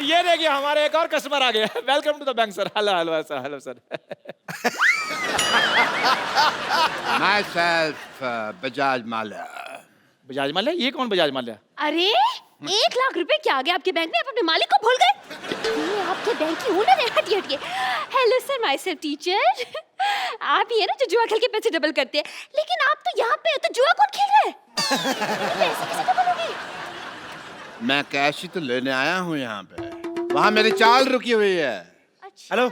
ये देखिए हमारे एक और कस्टमर आ गए। Welcome to the bank sir. Hello hello sir, hello sir. Myself Bajaj Mallya. Bajaj Mallya? ये कौन बजाज माल्या? अरे 1 लाख रुपए क्या आ गए आपके बैंक में? आप अपने मालिक को भूल गए? ये आपके बैंक की ओनर है। हटिए हटिए। Hello sir, myself teacher. आप ही है ना जो जुआ खेल के पैसे डबल करते हैं, लेकिन आप तो यहाँ पे हो तो जुआ कौन खेल रहा है? पैसे कैसे डबल होंगे? मैं कैश ही तो लेने आया हूँ यहाँ पे। वहाँ मेरी चाल रुकी हुई है। अच्छा। हेलो,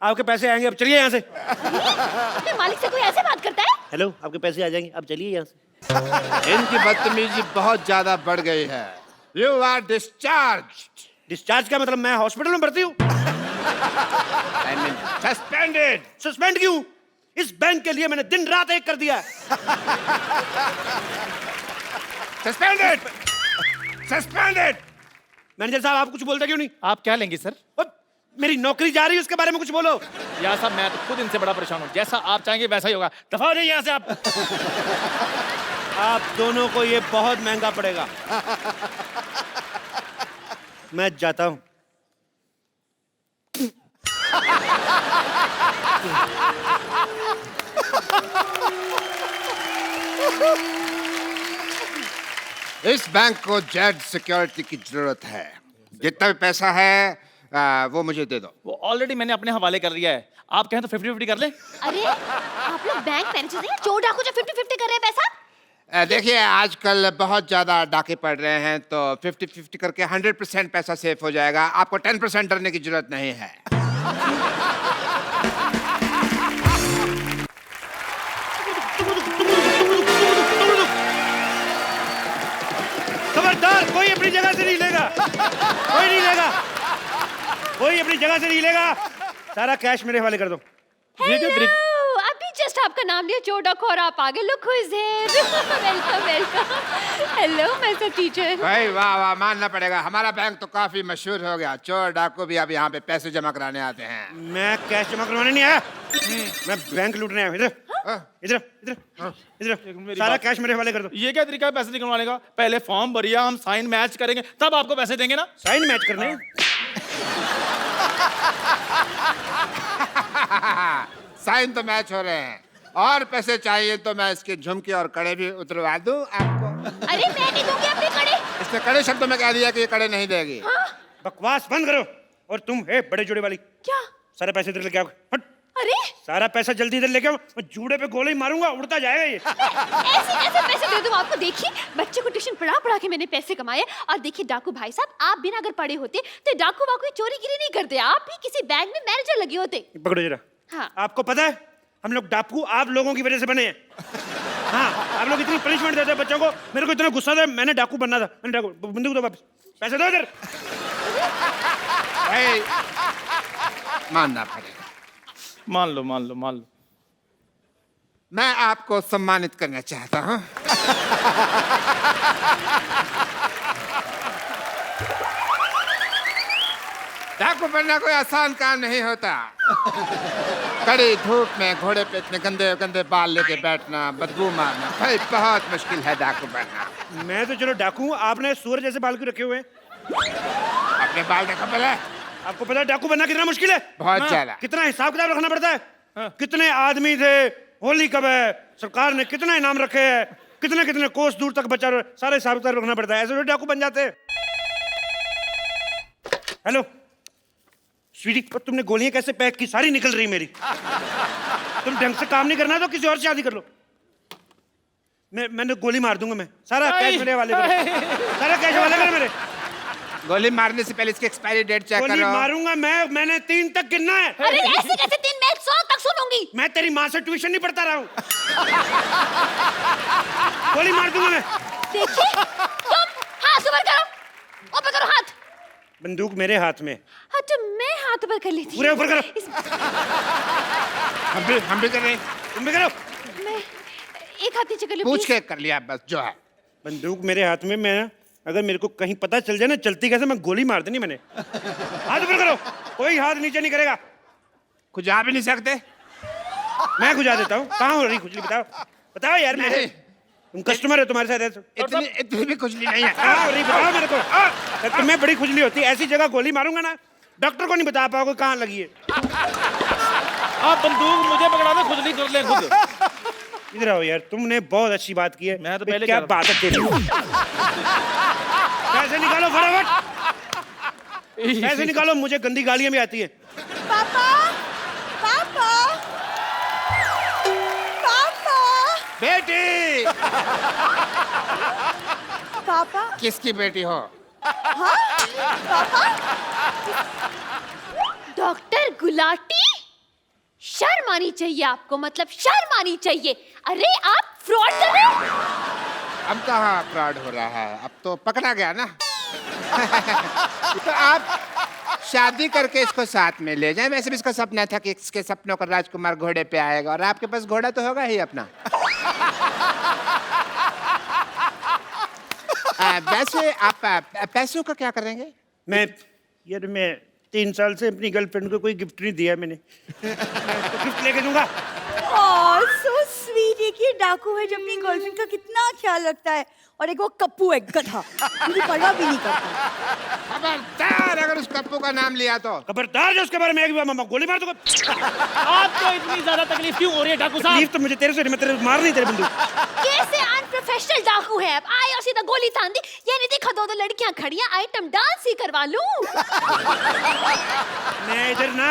आपके पैसे आएंगे, अब चलिए यहाँ से। अपने मालिक से कोई ऐसे बात करता है? हेलो, आपके पैसे आ जाएंगे, अब चलिए यहाँ से। इनकी बदतमीजी बहुत ज्यादा बढ़ गई है। You are discharge. डिस्चार्ज का मतलब मैं हॉस्पिटल में भर्ती हूँ? I mean suspended. सस्पेंड क्यों? इस बैंक के लिए मैंने दिन रात एक कर दिया। सस्पेंडेड। सस्पेंडेड। मैनेजर साहब, आप कुछ बोलते क्यों नहीं? आप क्या लेंगे सर? मेरी नौकरी जा रही है, उसके बारे में कुछ बोलो। यार साहब मैं तो खुद इनसे बड़ा परेशान हूँ। जैसा आप चाहेंगे वैसा ही होगा। दफा हो जाइए यहाँ से आप। आप दोनों को ये बहुत महंगा पड़ेगा। मैं जाता हूँ। इस बैंक को जेड सिक्योरिटी की जरूरत है। जितना भी पैसा है वो मुझे दे दो। वो ऑलरेडी मैंने अपने हवाले कर लिया है। आप कहें तो 50-50 कर ले। अरे आप लोग बैंक मैनेजर हैं, चोर डाकू जो 50-50 कर रहे हैं पैसा? देखिए आजकल बहुत ज्यादा डाके पड़ रहे हैं, तो 50-50 करके 100% पैसा सेफ हो जाएगा। आपको 10% डरने की जरूरत नहीं है। खबरदार, कोई अपनी जगह से नहीं लेगा। कोई नहीं लेगा। कोई अपनी जगह से नहीं लेगा। सारा कैश मेरे हवाले कर दो। हेलो, अभी जस्ट आपका नाम लिया चोर डाकू और आप आगे। Look who is here. Welcome welcome. Hello my self teacher. भाई वाह वाह, मानना पड़ेगा। हमारा बैंक तो काफी मशहूर हो गया। चोर डाकू भी अब यहाँ पे पैसे जमा कराने आते हैं। मैं कैश जमा करवाने नहीं आया, मैं बैंक लूटने आया। इधर इधर इधर इधर। सारा कैश मेरे हवाले कर दो। ये क्या तरीका है पैसे निकलवाने का? पहले फॉर्म भरिए, हम साइन मैच करेंगे, तब आपको पैसे देंगे ना। साइन मैच करने? साइन तो मैच हो रहे हैं, और पैसे चाहिए तो मैं इसके झुमके और कड़े भी उतरवा दूं आपको। अरे मैं नहीं दूंगी अपने कड़े। इसने कड़े शब्दों में कह दिया कि ये कड़े नहीं देगी। बकवास बंद करो। और तुम है बड़े जोड़े वाली, क्या? सारे पैसे इधर लेके आओ। हट। अरे सारा पैसा जल्दी इधर लेके आओ। मैं जूड़े पे गोली मारूंगा, उड़ता जाएगा ये। ऐसे कैसे पैसे दे दूं आपको? देखिए बच्चे को ट्यूशन पढ़ा पढ़ा के मैंने पैसे कमाए। और देखिए डाकू भाई साहब, आप बिना अगर पढ़े होते तो डाकू वाकू चोरी गिरी नहीं करते। आप भी किसी बैंक में मैनेजर लगे होते। पकड़ो जरा। हाँ। आपको पता है हम लोग डाकू आप लोगों की वजह से बने हैं। हाँ, आप लोग इतनी पनिशमेंट देते हैं बच्चों को। मेरे को इतना गुस्सा था, मैंने डाकू बनना था। मैंने डाकू, बंदूक दो वापस, पैसे दो इधर। भाई मानना पड़ेगा। मान लो मान लो मान लो। मैं आपको सम्मानित करना चाहता हूँ। डाकू बनना कोई आसान काम नहीं होता। कड़ी धूप में घोड़े पे इतने गंदे गंदे बाल लेके बैठना, बदबू मारना, भाई बहुत मुश्किल है डाकू बनना। मैं तो चलो डाकू हूँ, आपने सूअर जैसे बाल क्यों रखे हुए हैं? अपने बाल देखो पहले। आपको पता है डाकू बनना कितना मुश्किल है? बहुत ज्यादा। कितना हिसाब किताब रखना पड़ता है। कितने आदमी थे, होली कब है, सरकार ने कितना इनाम रखे हैं, कितने कितने कोस दूर तक बचा रहे, सारे हिसाब किताब रखना पड़ता है। ऐसे डाकू बन जाते हैं। हेलो स्वीटी, तुमने गोलियां कैसे पैक की? सारी निकल रही मेरी। तुम ढंग से काम नहीं करना तो किसी और से शादी कर लो। मैंने गोली मार दूंगा। मैं सारा कैश मेरे वाले सारा कैश वाले कर मेरे। गोली मारने से पहले इसकी एक्सपायरी डेट चेक करो। गोली मारूंगा मैंने 3 तक गिनना है। अरे ऐसे कैसे 3? मैं 100 तक सुनूंगी। मैं तेरी माँ से ट्यूशन नहीं पढ़ता रहा हूँ। गोली मार दूंगा मैं। देखिए तुम हाथ ऊपर करो, ऊपर करो हाथ। बंदूक मेरे हाथ में। हाँ तो मैं हाथ ऊपर कर लेती। पूरे ऊपर करो। हम भी कर रहे हैं। तुम भी करो। मैं एक हाथ नीचे कर लूं पूछ प्लीज? के कर लिया बस जो है। बंदूक मेरे हाथ में। मैं अगर मेरे को कहीं पता चल जाए ना चलती कैसे, मैं गोली मार देनी मैंने। हाथ ऊपर करो, कोई हाथ नीचे नहीं करेगा। खुजा भी नहीं सकते। मैं खुजा देता हूँ। कहाँ हो रही खुजली? बताओ बताओ यार। मैं तुम कस्टमर हो, तुम्हारे साथ ऐसा इतनी भी खुजली नहीं है। नहीं बताओ मेरे को। तुम्हें बड़ी खुजली होती है, ऐसी जगह गोली मारूंगा ना, डॉक्टर को नहीं बता पाओगे कहाँ लगी है। आप बंदूक मुझे पकड़ा दो, खुद नहीं कर ले खुद। इधर आओ यार, तुमने बहुत अच्छी बात की है। मैं तो पहले क्या कह बात है तेरी। पैसे निकालो फटाफट, पैसे निकालो, मुझे गंदी गालियां भी आती है। पापा पापा पापा बेटी, पापा किसकी बेटी हो? डॉक्टर गुलाटी, शर्म आनी चाहिए आपको, मतलब शर्म आनी चाहिए। अरे आप फ्रॉड कर रहे हो। अब कहाँ फ्रॉड हो रहा है, अब तो पकड़ा गया ना। तो आप शादी करके इसको साथ में ले जाएं। वैसे भी इसका सपना था कि इसके सपनों का राजकुमार घोड़े पे आएगा, और आपके पास घोड़ा तो होगा ही अपना। वैसे आप पैसों का क्या करेंगे? मैं 3 साल से अपनी गर्लफ्रेंड को कोई गिफ्ट नहीं दिया मैंने। तो गिफ्ट लेके दूंगा। So sweet. एक ये डाकू है जो अपनी गर्लफ्रेंड का कितना ख्याल रखता है, और एक वो कप्पू है गधा, मुझे परवाह भी नहीं करता। खबरदार अगर उस कप्पू का नाम लिया तो। खबरदार जो उसके बारे में एक बार मामा गोली मार दूंगा। आपको इतनी ज्यादा तकलीफ क्यों हो रही है डाकू साहब? तकलीफ तो मुझे तेरे से, मैं तेरे मार नहीं तेरे बंदूक। कैसे अनप्रोफेशनल डाकू है आप? आए और सीधा गोली तान दी। ये नहीं देखा, 2 लड़कियां खड़ी हैं, आइटम डांस ही करवा लूं। मैं इधर ना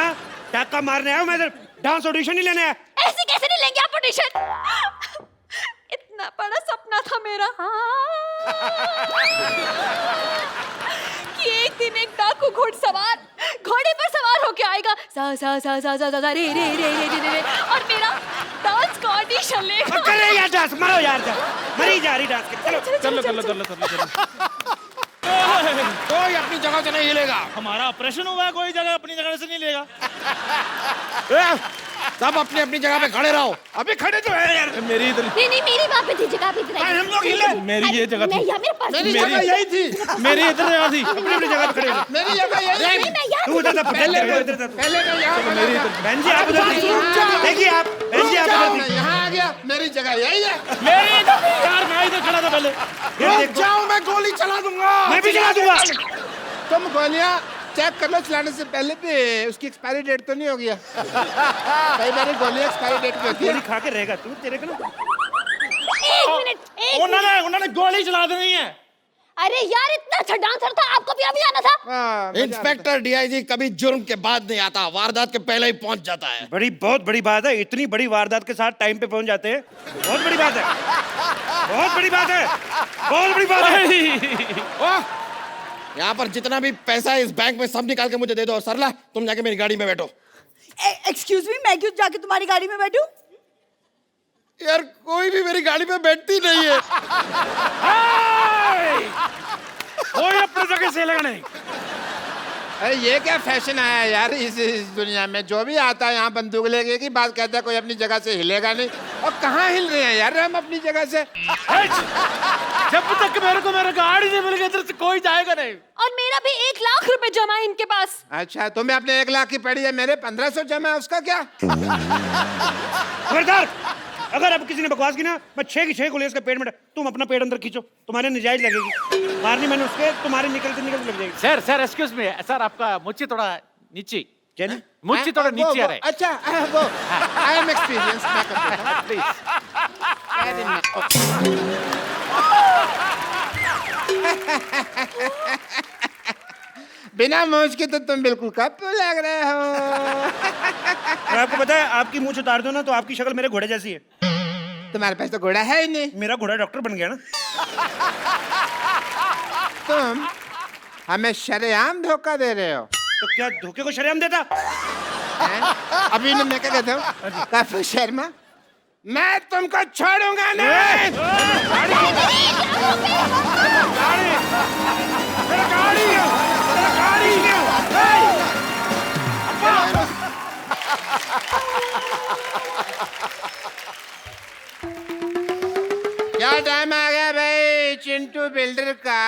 डाका मारने आया हूं, मैं इधर डांस ऑडिशन नहीं लेने आया। ऐसे कैसे नहीं लेंगे आप ऑडिशन? इतना बड़ा सपना था मेरा कि एक दिन एक डाकू घोड़े पर सवार होके आएगा, सा सा सा सा सा सा रे रे रे रे रे रे, और मेरा डांस का ऑडिशन लेगा। करे यार डांस, मारो यार डांस, मरी जा रही डांस के। चलो कर लो। कोई अपनी जगह से नहीं हिलेगा। हमारा ऑपरेशन हुआ है, कोई जगह अपनी जगह से नहीं लेगा। सब अपनी अपनी जगह पे खड़े रहो। अभी खड़े तो है यार। मेरी इधर, नहीं मेरी बात पे थी, जगह पे इधर हम लोग हिले। मेरी ये जगह थी, मेरे पास मेरी जगह यही थी। मेरी इधर जगह थी। अपनी जगह पे खड़े रहो। मेरी जगह यही थी। तू उधर था, पहले इधर था। पहले मैं यहाँ मेरी इधर, बहन जी आप उधर थी। देखिए आप, बहन जी आप उधर मैं थी। यहाँ आ गया। मेरी जगह यही है। मेरी इधर थी यार, मैं इधर खड़ा था पहले। रुक जाओ, मैं गोली चला दूंगा। मैं भी चला दूंगा। तुम गोलियां चेक कर लो चलाने से पहले भी, उसकी एक्सपायरी डेट तो नहीं हो गया? कई बार गोलियां एक्सपायरी डेट पे होती है। गोली खा के रहेगा तू, तेरे को ना। 1 मिनट। उन्होंने गोली चला देनी है। अरे यार इतना अच्छा डांसर था, आपको भी अभी आना था। इंस्पेक्टर डीआईजी कभी जुर्म के बाद नहीं आता, वारदात के पहले ही पहुंच जाता है। बहुत बड़ी बात है, इतनी बड़ी वारदात के साथ टाइम पे पहुंच जाते हैं। बहुत बड़ी बात है, बहुत बड़ी बात है, बहुत बड़ी बात है। यहाँ पर जितना भी पैसा है इस बैंक में सब निकाल के मुझे दे दो, और सरला तुम जाके मेरी गाड़ी में बैठो। एक्सक्यूज मी, मैं क्यों जाके तुम्हारी गाड़ी में बैठूं? यार कोई भी मेरी गाड़ी में बैठती नहीं है। कोई अपनी जगह से लेगा नहीं। अरे ये क्या फैशन आया यार इस दुनिया में? जो भी आता है यहाँ बंदूक लेके की बात कहता है, कोई अपनी जगह से हिलेगा नहीं। और कहाँ हिल रहे हैं यार हम अपनी जगह से? जब तक मेरे को मेरा गाड़ी नहीं मिलेगी इधर से कोई जाएगा नहीं। और मेरा भी 1 लाख रुपए जमा है इनके पास। अच्छा, तुम्हें अपने 1 लाख की पड़ी है, मेरे 1500 जमा है, उसका क्या? खबरदार, अगर अब किसी ने बकवास की ना, मैं 6 की 6 गोली इसके पेट में। तुम अपना पेट अंदर खींचो, तुम्हारे नजायज लगेगी। मारनी मैंने उसके, तुम्हारे निकलते निकलते लग जाएगी। सर एक्सक्यूज मी सर, आपका मुच्ची थोड़ा नीचे, क्या नहीं? मुच्ची थोड़ा नीचे आ रहा है। अच्छा वो आई एम एक्सपीरियंस। प्लीज बिना मूंछ के तो तुम बिल्कुल कप्पू लग रहे हो। और आपको पता है, आपकी मूंछ उतार दो ना तो आपकी शक्ल मेरे घोड़े जैसी है। तुम्हारे पास तो घोड़ा है ही नहीं। मेरा घोड़ा डॉक्टर बन गया ना। तुम हमें शरेआम धोखा दे रहे हो। तो क्या धोखे को शर्म देता? अभी मैं क्या कहता हूँ, कप्पू शर्मा, मैं तुमको छोड़ूंगा नहीं। क्या टाइम आ गया भाई चिंटू बिल्डर का?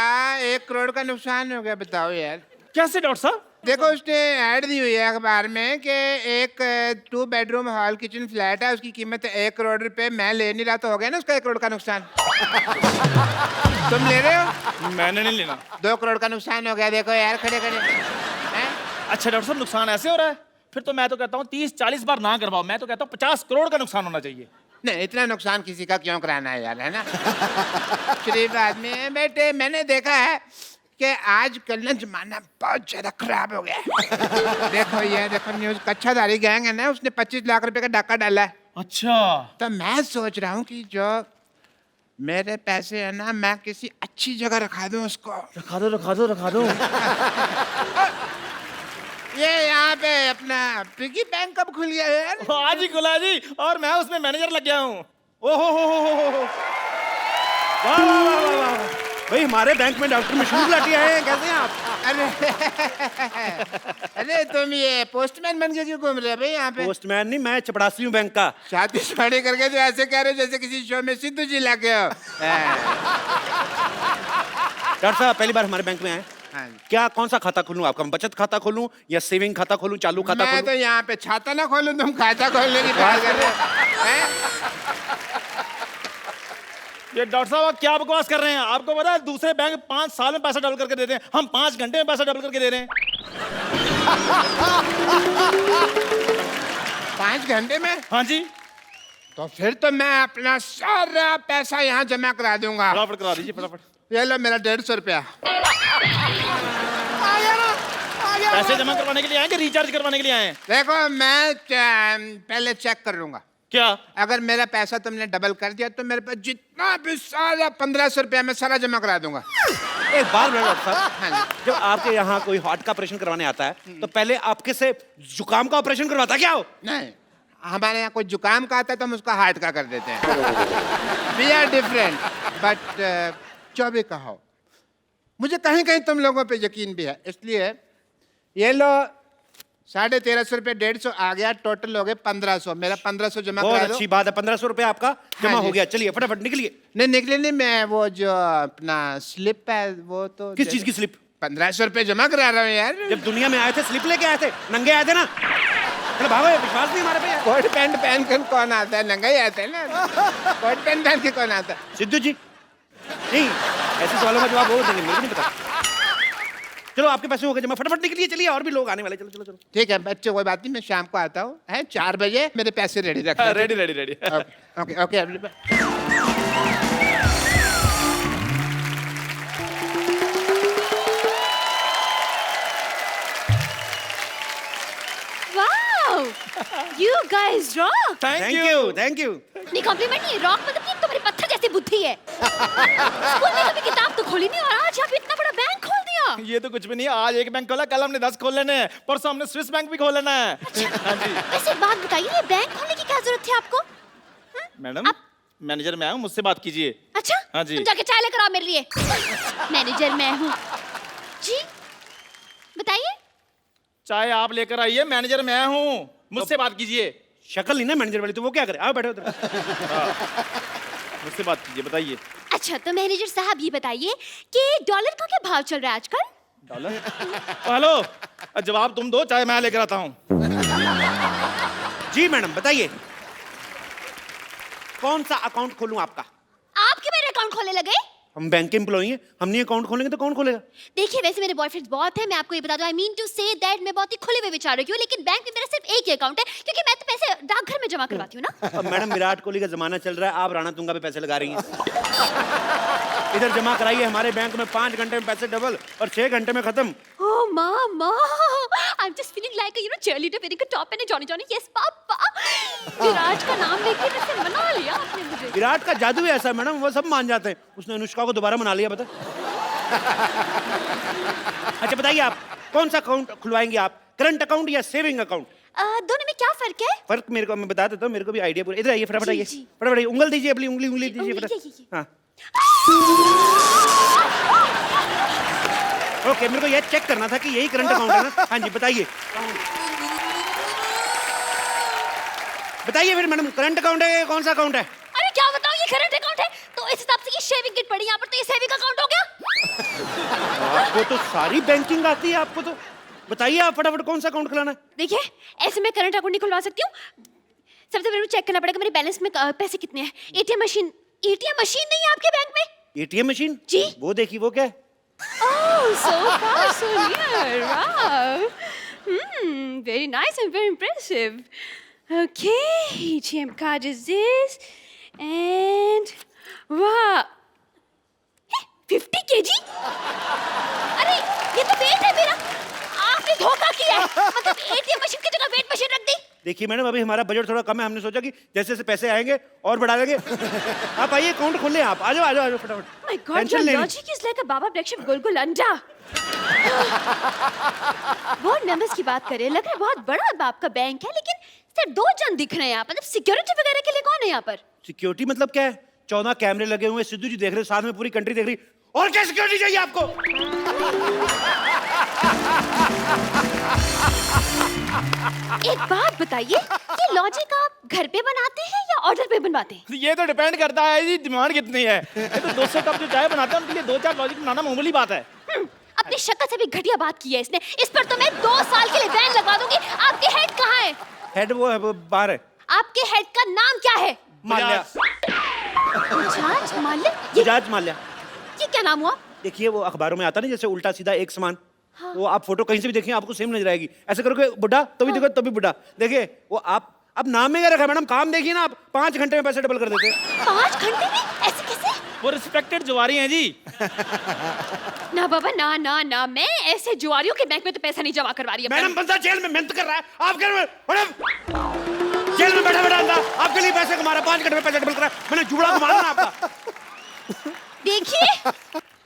1 करोड़ का नुकसान हो गया, बताओ यार। कैसे डॉक्टर साहब? देखो उसने ऐड दी हुई है अखबार में कि एक 2 बेडरूम हॉल किचन फ्लैट है, उसकी कीमत 1 करोड़ रुपए। मैं ले नहीं रहा तो हो गया ना उसका 1 करोड़ का नुकसान। तुम ले रहे हो? मैंने नहीं लेना। 2 करोड़ का नुकसान हो गया। देखो यार खड़े खड़े हैं? अच्छा डॉक्टर साहब, नुकसान ऐसे हो रहा है? फिर तो मैं तो कहता हूँ 30-40 बार ना करवाओ। मैं तो कहता हूँ 50 करोड़ का नुकसान होना चाहिए। नहीं, इतना नुकसान किसी का क्यों कराना है यार, है ना? शरीफ आदमी है बेटे। मैंने देखा है कि आजकल ना जमाना बहुत ज्यादा खराब हो गया है। देखो न्यूज, कच्छाधारी गैंग है ना, उसने 25 लाख रुपए का डाका डाला है। अच्छा। तो मैं सोच रहा हूँ कि जो मेरे पैसे है ना, मैं किसी अच्छी जगह रखा दूं उसको। रखा दो। ये यहाँ पे अपना पिगी बैंक कब खुल गया यार? आज ही खुला जी, और मैं उसमें मैनेजर लग गया हूँ। ओहो हो। वाह वाह वाह वाह वाह। भाई हमारे बैंक में डॉक्टर मशहूर गुलाटी आए हैं, कैसे हैं आप? अरे तुम ये पोस्टमैन बन के क्यों घूम रहे हो भाई यहाँ पे? पोस्टमैन नहीं, मैं चपड़ासी हूँ बैंक का। शादी शादी करके तो ऐसे कह रहे हो जैसे किसी शो में सिद्धू जी लगे हो। डॉक्टर साहब पहली बार हमारे बैंक में आए, हाँ जी। क्या कौन सा खाता खोलूं आपका? बचत खाता खोलूं या सेविंग खाता खोलूं, चालू खाता मैं खोलूं? तो यहाँ पे छाता ना खोलूं, तुम खाता खोलने की बात कर रहे हो, हैं? ये डॉक्टर साहब आप क्या बकवास कर रहे हैं? आपको पता है दूसरे बैंक 5 साल में पैसा डबल करके देते हैं, हम 5 घंटे में पैसा डबल करके दे रहे हैं। 5 घंटे में? हाँ जी। तो फिर तो मैं अपना सारा पैसा यहाँ जमा करा दूंगा। फटाफट करा दीजिए, फटाफट। ये लो मेरा 150 रुपया। पैसे जमा करवाने के लिए आए कि रिचार्ज करवाने के लिए आए हैं? देखो मैं पहले चेक कर लूंगा। क्या? अगर मेरा पैसा तुमने डबल कर दिया तो मेरे पास जितना भी सारा 1500 रुपया मैं सारा जमा करा दूंगा। एक बात बोलो डॉक्टर साहब, हाँ जी। जब आपके यहाँ कोई हार्ट का ऑपरेशन करवाने आता है तो पहले आपके से जुकाम का ऑपरेशन करवाता क्या हो? नहीं, हमारे यहाँ कोई जुकाम का आता है तो हम उसका हार्ट का कर देते हैं। वी आर डिफरेंट, बट जो भी कहो, मुझे कहीं कहीं तुम लोगों पे यकीन भी है, इसलिए ये लो 1350 रुपये, 150 आ गया, टोटल हो गए 1500। मेरा 1500 जमा बहुत करा दो। अच्छी बात है, 1500 रुपए आपका जमा हाँ हो जी। गया। चलिए फटाफट निकलिए। नहीं निकले नहीं, मैं वो जो अपना स्लिप है वो तो किस चीज की स्लिप? 1500 रुपये जमा करा रहा हूँ यार। जब दुनिया में आए थे स्लिप लेके आए थे, नंगे आए थे ना? चलो भागो, विश्वास नहीं हमारे पे यार। कोट पैंट पहन कर कौन आता है? नंगा ही आता है ना। कोट पैंट पहन के कौन आता है? सिद्धू जी नहीं, ऐसे सवालों का जवाब वो देंगे, मुझे नहीं पता। चलो आपके पैसे हो गए जमा, फटाफट निकलिए। चलिए और भी लोग आने वाले, चलो चलो चलो। ठीक है बच्चे, कोई बात नहीं, मैं शाम को आता हूँ, है 4 बजे मेरे पैसे रेडी रखना। Ready. Okay okay okay. Wow, you guys rock. Thank you. Thank you. नहीं कॉम्प्लीमेंट नहीं, रॉक मतलब कि तुम्हारी पत्थर जैसी बुद्धि है। स्कूल में कभी किताब तो खोली नहीं और आज यहाँ पे इतना बड़ा बैंक खोल दिया। ये तो कुछ भी नहीं है, आज एक बैंक खोला, कल हमने 10 खोल लेने हैं, परसों हमने स्विस बैंक भी खोल लेना है। हाँ जी। वैसे एक बात बताइए, ये बैंक खोलने की क्या जरूरत थी आपको? मैडम, मैनेजर मैं हूँ, मुझसे बात कीजिए। अच्छा, हाँ जी। तुम जाके चाय लेकर आओ मेरे लिए। मैनेजर मैं हूँ जी, बताइए। चाहे आप लेकर आइए, मैनेजर मैं हूँ, मुझसे बात कीजिए। शक्ल नहीं ना मैनेजर वाली, तो वो क्या करे? आओ बैठो उधर। मुझसे बात कीजिए, बताइए। अच्छा तो मैनेजर साहब ये बताइए कि डॉलर का क्या भाव चल रहा है आजकल? डॉलर? हेलो, जवाब तुम दो, चाहे मैं लेकर आता हूँ। जी मैडम बताइए, कौन सा अकाउंट खोलूं आपका? आपके मेरे अकाउंट खोलने लगे? हम बैंक के एम्प्लॉई हैं, हम नहीं अकाउंट खोलेंगे तो कौन खोलेगा? देखिए वैसे मेरे बॉयफ्रेंड्स बहुत हैं, मैं आपको ये बता दूं, I mean to say that मैं बहुत ही खुले हुए विचारों की हूँ, लेकिन बैंक में मेरा सिर्फ एक ही अकाउंट है क्योंकि मैं तो पैसे डाकघर में जमा करवाती हूँ ना। अब मैडम विराट कोहली का जमाना चल रहा है, आप राणा तुंगा पे पैसे लगा रही हैं। इधर जमा कराइए, हमारे बैंक में 5 घंटे में पैसे डबल और 6 घंटे में खत्म। Oh mama, I'm just feeling like a cheerleader wearing a top and a Johnny Johnny. Yes पापा। विराट का नाम लेके वैसे मना लिया आपने मुझे। विराट का जादू ही ऐसा है मैडम, वो सब मान जाते हैं। उसने अनुष्का को दोबारा मना लिया, बता। अच्छा बताइए आप कौन सा अकाउंट खुलवाएंगे आप, करंट अकाउंट या सेविंग अकाउंट? दोनों में क्या फर्क है? फर्क मेरे को मैं बता देता हूँ, मेरे को भी आइडिया पूरा। इधर आइए फटाफट, जी, आइए जी। फटाफट आइए, उंगल दीजिए अपनी, उंगली दीजिए उंगली, फटाफट। ये। हाँ ओके, मेरे को ये चेक करना था कि यही करंट अकाउंट है ना? हाँ जी बताइए, बताइए फिर मैडम, करंट अकाउंट है कौन सा अकाउंट है? अरे क्या बताऊं, ये करंट अकाउंट है तो इस हिसाब से ये शेविंग किट पड़ी यहाँ पर, तो ये सेविंग अकाउंट हो गया। आपको तो सारी बैंकिंग आती है, आपको तो। बताइए आप फटाफट कौन सा अकाउंट खुलाना है? देखिए, ऐसे मैं करंट अकाउंट नहीं खुलवा सकती हूँ। सबसे पहले मुझे चेक करना पड़ेगा मेरे बैलेंस में पैसे कितने हैं। एटीएम मशीन नहीं है आपके बैंक में? एटीएम मशीन जी। वो देखिए, वो क्या है? Oh, so far, so near. Wow. Very nice and very impressive. Okay, ATM card is this. And wow. Hey, 50 kg? अरे, ये तो वेट है मेरा। आपने धोखा किया है। मतलब ATM मशीन की जगह वेट मशीन रख दी। देखिए मैडम, अभी हमारा बजट थोड़ा कम है, हमने सोचा कि जैसे जैसे पैसे आएंगे और बढ़ा देंगे। आप आइए, अकाउंट खोल लें आप। आ जाओ फटाफट। My God, टेंशन your लेनी। logic is like a Baba Black Sheep गोल-गोल अंडा। बोर्ड मेंबर्स की बात करें, लग रहा है बहुत बड़ा आपका बैंक है, लेकिन सिर्फ 2 जन दिख रहे हैं यहाँ पर। मतलब सिक्योरिटी वगैरह के लिए कौन है यहाँ पर? सिक्योरिटी मतलब क्या है? 14 कैमरे लगे हुए हैं, सिद्धू जी देख रहे हैं, साथ में पूरी कंट्री देख रही है। और क्या सिक्योरिटी चाहिए आपको? एक बात बताइए, ये लॉजिक आप घर पे बनाते हैं या ऑर्डर पे बनवाते हैं? ये तो डिपेंड करता है जी डिमांड कितनी है। ये तो 200 कप जो चाय बनाते हैं उनके लिए 2-4 लॉजिक बनाना मामूली बात है। अपनी शक्ल से भी घटिया बात की है इसने। इस पर तो मैं 2 साल के लिए बैन लगवा दूंगी। आपके हेड कहाँ है? हेड वो है, वो बाहर है। आपके हेड का नाम क्या है? माल्या। बजाज माल्या? बजाज माल्या। ये क्या नाम हुआ? देखिए वो अखबारों में आता है ना, जैसे उल्टा सीधा एक समान। हाँ। वो आप फोटो कहीं से भी देखें आपको सेम नजर आएगी। ऐसे करोगे बुढ़ा तो भी देखो तभी बुढ़ा। देखिए वो आप अब नाम में क्या रखा है मैडम? काम देखिए ना आप, 5 घंटे में पैसे डबल कर देते हैं। 5 घंटे में? ऐसे कैसे? वो रिस्पेक्टेड जुआरी हैं जी। ना बाबा, ना ना ना, मैं ऐसे जुआरियों के बैंक में तो पैसा नहीं जमा करवा रही है। मैडम बंदा जेल में मेहनत कर रहा है, आप कह रहे हो मैडम जेल में बैठा बैठा आपके लिए पैसे कमा रहा है, 5 घंटे में पैसे डबल कर रहा है। मैंने जुबड़ा घुमा ना आपका। देखिए,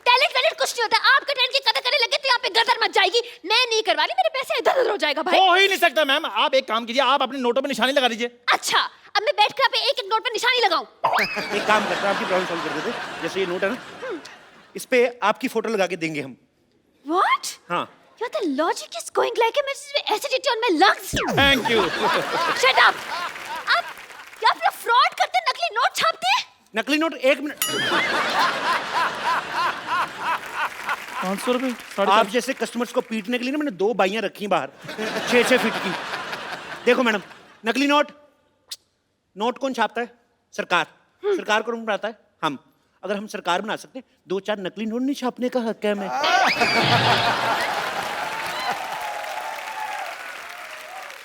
टैलेंट कुछ नहीं होता। आपका टैलेंट की कदर करने लगे तो यहाँ पे गर्दन मच जाएगी। मैं नहीं करवा रही, मेरे पैसे इधर-उधर हो जाएगा भाई। हो ही नहीं सकता मैम। आप एक काम कीजिए, आप अपने नोटों पे निशानी लगा दीजिए। अच्छा, अब मैं बैठ कर पे एक-एक नोट पे निशानी लगाऊं। एक काम करते हैं, आपकी प्रॉब्लम सॉल्व कर देते हैं। जैसे ये नोट है ना, इस पे आपकी फोटो लगा के देंगे हम। What? हाँ। Your the logic is going like a acidity on my lungs. Thank you. Shut up. आप क्या अपना फ्रॉड करते हैं, नकली नोट छापते हैं? नकली नोट 1 मिनट। 500 रुपए? आप जैसे कस्टमर्स को पीटने के लिए ना मैंने 2 बाइयां रखी बाहर 6-6 फीट की। देखो मैडम, नकली नोट कौन छापता है? सरकार। सरकार कौन बनाता है? हम। अगर हम सरकार बना सकते हैं, 2-4 नकली नोट नहीं छापने का हक है हमें।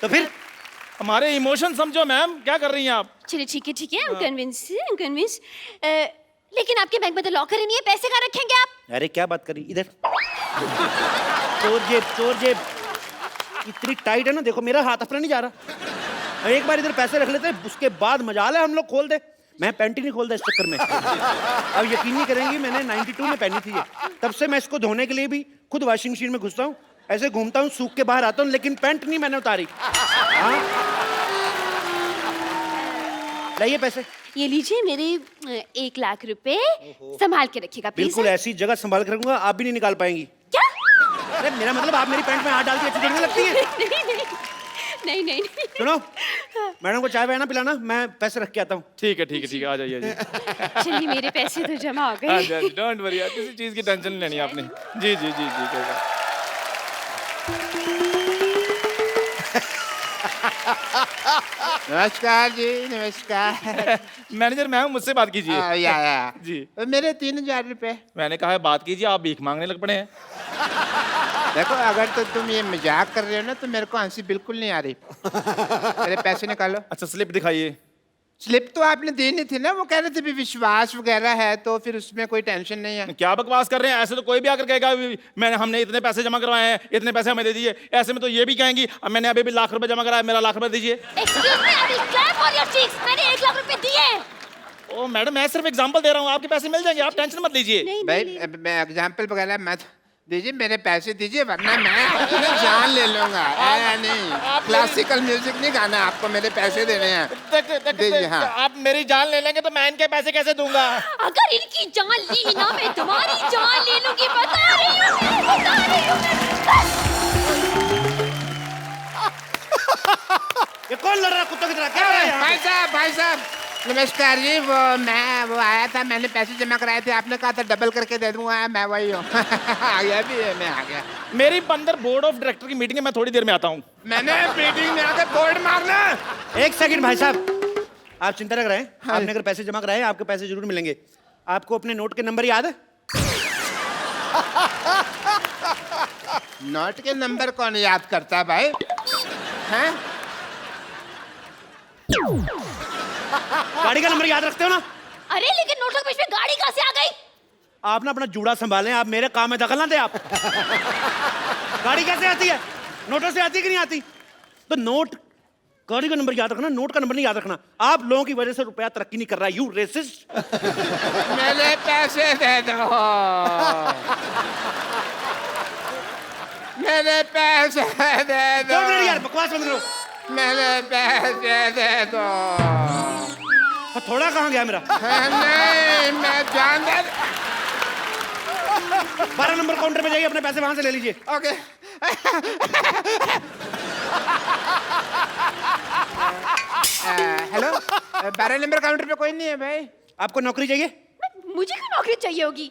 तो फिर हमारे इमोशन समझो मैम, क्या कर रही हैं आप? चलिए ठीक है, I'm convinced. लेकिन आपके बैंक में तो लॉकर ही नहीं है, पैसे कहाँ रखेंगे आप? अरे क्या बात करी, इधर। चोर जेब इतनी टाइट है ना, देखो मेरा हाथ अपना नहीं जा रहा। एक बार इधर पैसे रख लेते हैं, उसके बाद मजा है हम लोग खोल दे। मैं पैंट ही नहीं खोलता इस चक्कर में। अब यकीन नहीं करेंगी, मैंने 92 में पहनी थी ये। तब से मैं इसको धोने के लिए भी खुद वॉशिंग मशीन में घुसता हूँ, ऐसे घूमता हूँ, सूख के बाहर आता हूँ, लेकिन पैंट नहीं मैंने उतारी। हाँ? लाइए पैसे। ये लीजिए मेरे 1 लाख रुपए, संभाल के रखिएगा प्लीज। बिल्कुल ऐसी जगह संभाल कर रखूंगा, आप भी नहीं निकाल पाएंगी। क्या? अरे मेरा मतलब आप मेरी पैंट में हाथ डाल के अच्छी लगने लगती है। नहीं। सुनो, मैडम को चाय वाय ना पिलाना, मैं पैसे रख के आता हूँ। ठीक है, आ जाइए जी। चलिए, मेरे पैसे तो जमा हो गए। डोंट वरी, किसी चीज की टेंशन नहीं लेनी आपने। जी कोई बात। नमस्कार जी, नमस्कार। मैनेजर मैम मुझसे बात कीजिए। या जी। मेरे 3000 रुपए। मैंने कहा है बात कीजिए, आप भीख मांगने लग पड़े हैं। देखो, अगर तो तुम ये मजाक कर रहे हो ना तो मेरे को हंसी बिल्कुल नहीं आ रही। मेरे पैसे निकालो। अच्छा स्लिप दिखाइए। स्लिप तो आपने देनी थी ना, वो कह रहे थे भी विश्वास वगैरह है तो फिर उसमें कोई टेंशन नहीं है। क्या बकवास कर रहे हैं? ऐसे तो कोई भी आकर कहेगा हमने इतने पैसे जमा करवाए हैं, इतने पैसे हमें दे दीजिए। ऐसे में तो ये भी कहेंगी अब मैंने अभी भी लाख रुपए जमा कराया, मेरा लाख रुपए दीजिए। Excuse me, I will clap on your cheeks. मैंने 1 लाख रुपए दिए। ओ मैडम, मैं सिर्फ एग्जांपल दे रहा हूँ, आपके पैसे मिल जाएंगे, आप टेंशन मत लीजिए। भाई मैं एग्जाम्पल वगैरह मत दीजिए, मेरे पैसे दीजिए वरना मैं अपनी जान ले लूंगा। नहीं, क्लासिकल म्यूजिक नहीं गाना आपको, मेरे पैसे देने हैं। दीजिए। हाँ, आप मेरी जान ले लेंगे तो मैं इनके पैसे कैसे दूंगा? अगर इनकी जान ली ना, मैं तुम्हारी जान ले लूंगी। बता रही हूँ मैं। ये कौन लड़ रहा कुत्तों की तरह? क्या हो रहा है यहाँ पे? भाई साहब नमस्कार जी, वो आया था, मैंने पैसे जमा कराए थे, आपने कहा था डबल करके दे दूंगा, मैं वही हूँ। आ गया भी है, मैं आ गया। मेरी अंदर बोर्ड ऑफ डायरेक्टर की मीटिंग है, मैं थोड़ी देर में आता हूँ। मैंने मीटिंग में आकर बोर्ड मारना। एक सेकंड भाई साहब, आप चिंता न करें। आपने अगर पैसे जमा कराए, आपके पैसे जरूर मिलेंगे। आपको अपने नोट के नंबर याद है? नोट के नंबर कौन याद करता भाई? हैं? गाड़ी का नंबर याद रखते हो ना? अरे लेकिन नोटों के बीच में गाड़ी कहाँ से आ गई? आप ना अपना जूड़ा संभालें, आप मेरे काम में दखल ना दे आप। गाड़ी कैसे आती है? नोटों से आती है कि नहीं आती? तो नोट, गाड़ी का नंबर याद रखना, नोट का नंबर नहीं याद रखना। आप लोगों की वजह से रुपया तरक्की नहीं कर रहा है, यू रेसिस्ट। मेरे पैसे दे दो, मेरे पैसे दे दो, यार बकवास बंद करो। मेरे पैसे दे दो। थोड़ा कहाँ गया मेरा? नहीं, मैं जान दे। 12 नंबर काउंटर पे जाइए, अपने पैसे वहां से ले लीजिए। ओके। हेलो, 12 नंबर काउंटर पे कोई नहीं है भाई। आपको नौकरी चाहिए? मुझे क्यों नौकरी चाहिए होगी?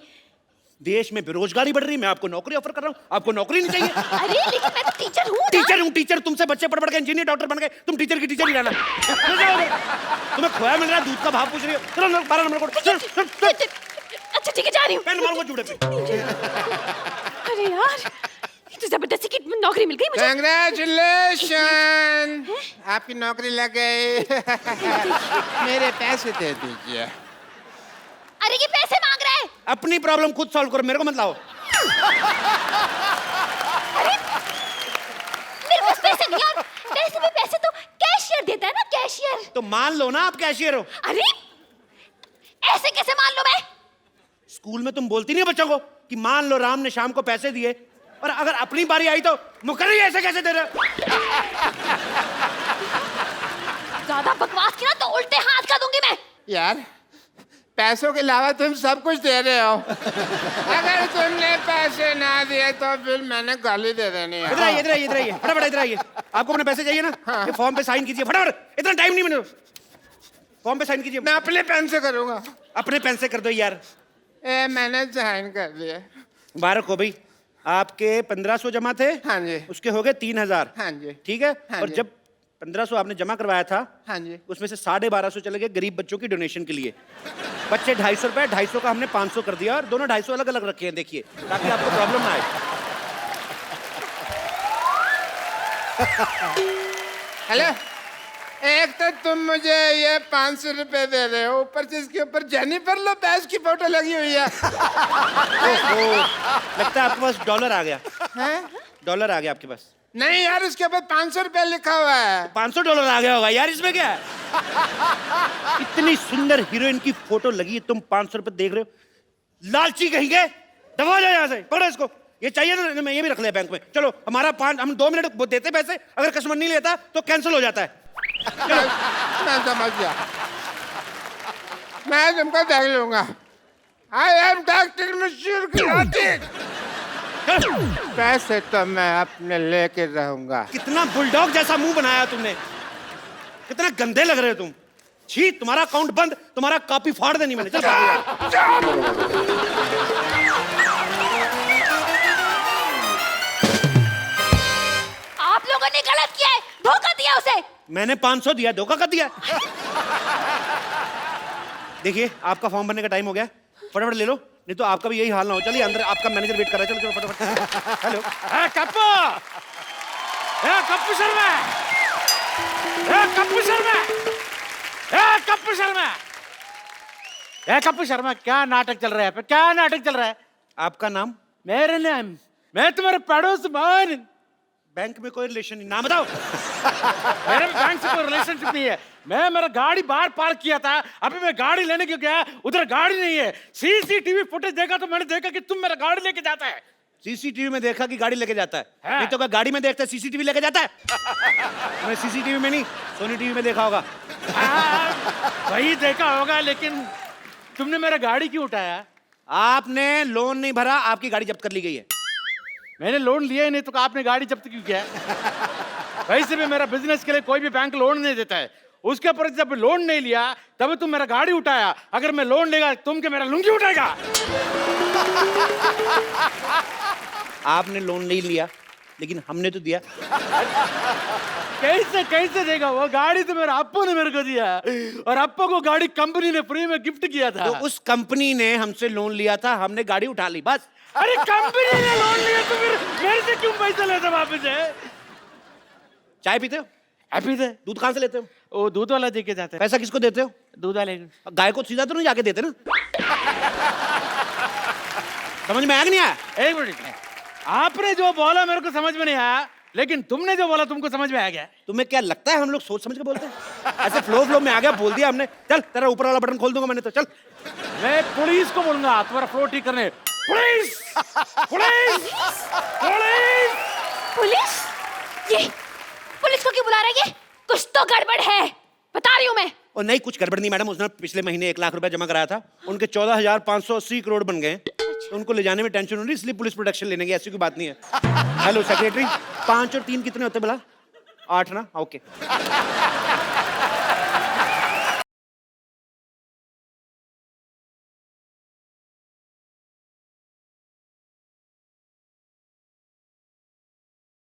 देश में बेरोजगारी बढ़ रही है, मैं आपको नौकरी ऑफर कर रहा हूँ, आपको नौकरी नहीं चाहिए? अरे लेकिन मैं तो टीचर हूँ ना। टीचर हूँ, टीचर। तुमसे बच्चे पढ़ पढ़ के इंजीनियर डॉक्टर बन गए, तुम टीचर की टीचर ही रहना। तुम्हें खोया मिल रहा है, दूध का भाव पूछ रही हो। चलो 12 नंबर कोड। अच्छा ठीक है, जा रही हूँ। पेन मारूंगा जूड़े पे। अरे यार, ये तो जबरदस्ती की नौकरी मिल गई मुझे। कांग्रेचुलेशन, आपकी नौकरी लग गई। मेरे पैसे दे दीजिए। अरे ये पैसे मांग रहा है। अपनी प्रॉब्लम खुद सॉल्व करो, मेरे को मत लाओ। मेरे पास पैसे नहीं, और वैसे भी पैसे तो कैशियर देता है ना, कैशियर। तो मान लो ना आप कैशियर हो। अरे ऐसे कैसे मान लो मैं? स्कूल में तुम बोलती नहीं हो बच्चों को कि मान लो राम ने शाम को पैसे दिए, और अगर अपनी बारी आई तो मुकर्री ऐसे कैसे दे रहे हो? ज्यादा बकवास की ना तो उल्टे हाथ का दूंगी मैं। यार, पैसों के अलावा तुम सब कुछ दे रहे हो। अगर तुमने पैसे ना दिए तो फिर मैंने गाली दे देनी है। इधर आइए, इधर आइए, इधर आइए, फटाफट इधर आइए। आपको अपने पैसे चाहिए ना? ये फॉर्म पे साइन कीजिए फटाफट, इतना टाइम नहीं मैंने। फॉर्म पे साइन कीजिए। मैं अपने पेन से करूंगा। अपने पेन से कर दो यार। मैंने साइन कर दिया। मुबारक हो भाई, आपके 1500 जमा थे। हाँ जी। उसके हो गए 3000। हाँ जी। ठीक है। हाँ और जी। जब 1500 आपने जमा करवाया था, हाँ जी। उसमें से 1250 चले गए गरीब बच्चों की डोनेशन के लिए। बच्चे 250 रुपए, 250 का हमने 500 कर दिया, और दोनों 250 अलग अलग रखे हैं, देखिए, ताकि आपको प्रॉब्लम ना आए। हेलो, एक तो तुम मुझे ये 500 रुपए दे रहे हो, ऊपर से इसके ऊपर जेनिफर लोपेज की फोटो लगी हुई है। लगता है आपके पास डॉलर आ गया। हैं? डॉलर आ गया आपके पास। नहीं यार, उसके ऊपर 500 रुपए लिखा हुआ है। 500 डॉलर आ गया होगा यार, इसमें क्या है? इतनी सुंदर हीरोइन की फोटो लगी है, तुम 500 रुपए देख रहे हो? लालची कहेंगे, दबा जाओ यहाँ से, पकड़ो इसको। ये चाहिए ना, मैं ये भी रख लिया बैंक में। चलो, हमारा हम 2 मिनट देते पैसे, अगर कस्टमर नहीं लेता तो कैंसिल हो जाता है। मैं समझ गया, मैं तुमको देख लूंगा। आई एम डॉक्टर मशहूर की। पैसे तो मैं अपने लेके रहूंगा। कितना बुलडॉग जैसा मुंह बनाया तुमने, कितना गंदे लग रहे हो तुम। छी, तुम्हारा अकाउंट बंद, तुम्हारा कॉपी फाड़ देनी मैंने। चल आप लोगों ने गलत किया है, धोखा दिया उसे। मैंने 500 दिया, धोखा कर दिया। देखिए, आपका फॉर्म भरने का टाइम हो गया, फटाफट ले लो, नहीं तो आपका भी यही हाल ना हो। चलिए अंदर, आपका मैनेजर वेट कर रहा है। चलो चलो फटाफट। हेलो, कप्पू, कप्पू शर्मा, कप्पू शर्मा, कप्पू शर्मा, कप्पू शर्मा, क्या नाटक चल रहा है? क्या नाटक चल रहा है? आपका नाम? मेरे नाम, मैं तुम्हारे पड़ोस मान। बैंक में कोई रिलेशन नहीं, नाम बताओ। मेरे बैंक से कोई रिलेशनशिप नहीं है। मैं मेरा गाड़ी बाहर पार्क किया था, अभी मैं गाड़ी लेने क्यों गया, उधर गाड़ी नहीं है। सीसीटीवी फुटेज देखा तो मैंने देखा कि तुम मेरा गाड़ी लेके जाता है। सीसीटीवी में देखा कि गाड़ी लेके जाता है? हाँ। नहीं तो क्या गाड़ी में देखता है सीसीटीवी लेके जाता है? मैं सीसीटीवी में नहीं, सोनी टीवी में देखा होगा। वही देखा होगा, लेकिन तुमने मेरा गाड़ी क्यों उठाया? आपने लोन नहीं भरा, आपकी गाड़ी जब्त कर ली गई है। मैंने लोन लिया ही नहीं तो आपने गाड़ी जब्त क्यों किया? वैसे भी मेरा बिजनेस के लिए कोई भी बैंक लोन नहीं देता है, उसके ऊपर जब लोन नहीं लिया तब तुम मेरा गाड़ी उठाया। अगर मैं लोन लेगा तुम क्या मेरा लुंगी उठाएगा? आपने लोन नहीं लिया, लेकिन हमने तो दिया। कैसे कैसे देगा? वो गाड़ी तो मेरा अप्पू ने मेरे को दिया, और अप्पू को गाड़ी कंपनी ने फ्री में गिफ्ट किया था। तो उस कंपनी ने हमसे लोन लिया था, हमने गाड़ी उठा ली, बस। अरे कंपनी ने लोन लिया तो फिर मेरे से क्यों पैसा लेते वापस है? चाय पीते हो? हैप्पी थे। दूध कहाँ से लेते हो? वो दूध वाला दे के जाते हैं। पैसा किसको देते हो? दूध वाले। गाय को सीधा तो नहीं जाके देते ना? समझ में आया कि नहीं आया? एक मिनट, आपने जो बोला मेरे को समझ में नहीं आया, लेकिन तुमने जो बोला तुमको समझ में आ गया। तुम्हें क्या लगता है हम लोग सोच समझ के बोलते हैं? ऐसे फ्लो में आ गया, बोल दिया हमने। चल तेरा ऊपर वाला बटन खोल दूंगा मैंने तो, चल। मैं पुलिस को बोलूंगा तुम्हारा फ्लो ठीक करने। पुलिस! पुलिस! पुलिस! पुलिस? ये पुलिस को क्यों बुला रहे हैं? कुछ तो गड़बड़ है, बता रही हूँ मैं। और नहीं, कुछ गड़बड़ नहीं मैडम। उसने पिछले महीने 1 लाख रुपया जमा कराया था, उनके 14,580 करोड़ बन गए। तो उनको ले जाने में टेंशन हो रही, इसलिए पुलिस प्रोटेक्शन लेने की। ऐसी कोई बात नहीं है। हेलो सेक्रेटरी, 5 और 3 कितने होते हैं भला? 8 ना? ओके।